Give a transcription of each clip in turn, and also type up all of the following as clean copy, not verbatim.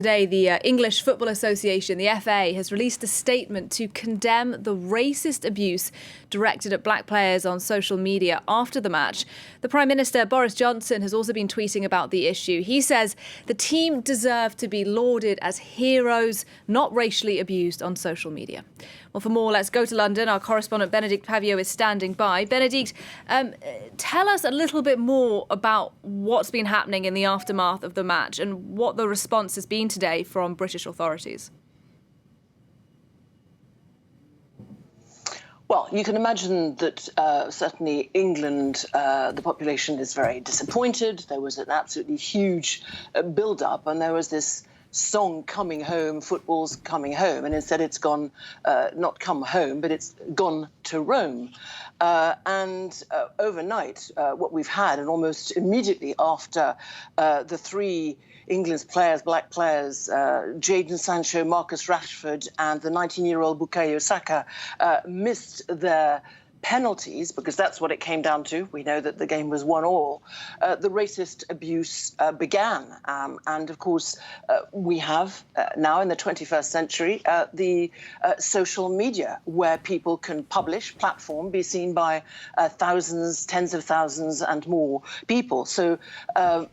Today, the English Football Association, the FA, has released a statement to condemn the racist abuse directed at black players on social media after the match. The Prime Minister, Boris Johnson, has also been tweeting about the issue. He says the team deserve to be lauded as heroes, not racially abused on social media. Well, for more, let's go to London. Our correspondent Benedict Pavio is standing by. Benedict, tell us a little bit more about what's been happening in the aftermath of the match and what the response has been today from British authorities. Well, you can imagine that certainly England, the population is very disappointed. There was an absolutely huge build-up, and there was this song coming home, football's coming home, and instead it's gone, not come home, but it's gone to Rome. And overnight, what we've had, and almost immediately after the three England's players, black players, Jadon Sancho, Marcus Rashford, and the 19-year-old Bukayo Saka missed their penalties, because that's what it came down to. We know that the game was 1-1. The racist abuse began. And of course, we have now in the 21st century, the social media where people can publish, platform, be seen by thousands, tens of thousands and more people. So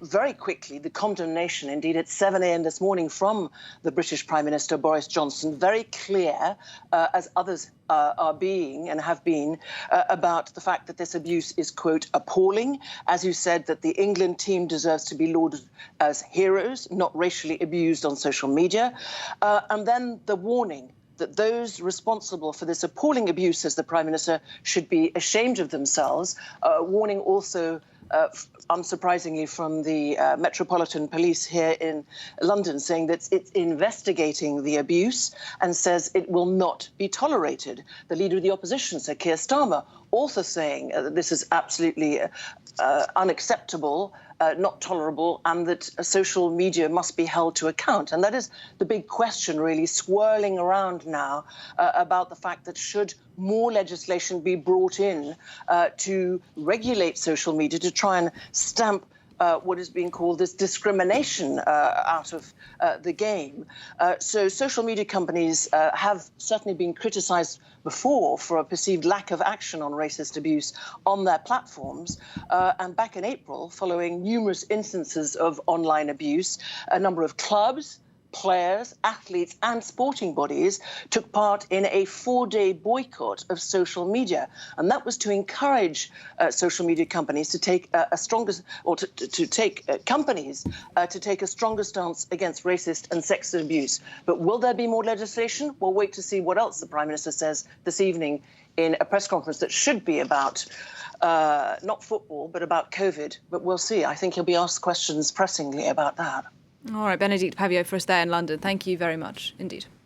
very quickly, the condemnation, indeed, at 7 a.m. this morning from the British Prime Minister, Boris Johnson, very clear, as others are being and have been, about the fact that this abuse is, quote, appalling. As you said, that the England team deserves to be lauded as heroes, not racially abused on social media. And then the warning that those responsible for this appalling abuse, as the Prime Minister, should be ashamed of themselves. Warning also, unsurprisingly, from the Metropolitan Police here in London, saying that it's investigating the abuse and says it will not be tolerated. The Leader of the Opposition, Sir Keir Starmer, also saying that this is absolutely unacceptable, not tolerable, and that social media must be held to account. And that is the big question really swirling around now about the fact that should more legislation be brought in to regulate social media, to try and stamp what is being called this discrimination out of the game. So social media companies have certainly been criticised before for a perceived lack of action on racist abuse on their platforms. And back in April, following numerous instances of online abuse, a number of clubs, players, athletes and sporting bodies took part in a 4-day boycott of social media. And that was to encourage social media companies to take a stronger, or to take companies to take a stronger stance against racist and sexist abuse. But will there be more legislation? We'll wait to see what else the Prime Minister says this evening in a press conference that should be about not football, but about COVID. But we'll see. I think he'll be asked questions pressingly about that. All right, Benedict Pavio for us there in London. Thank you very much indeed.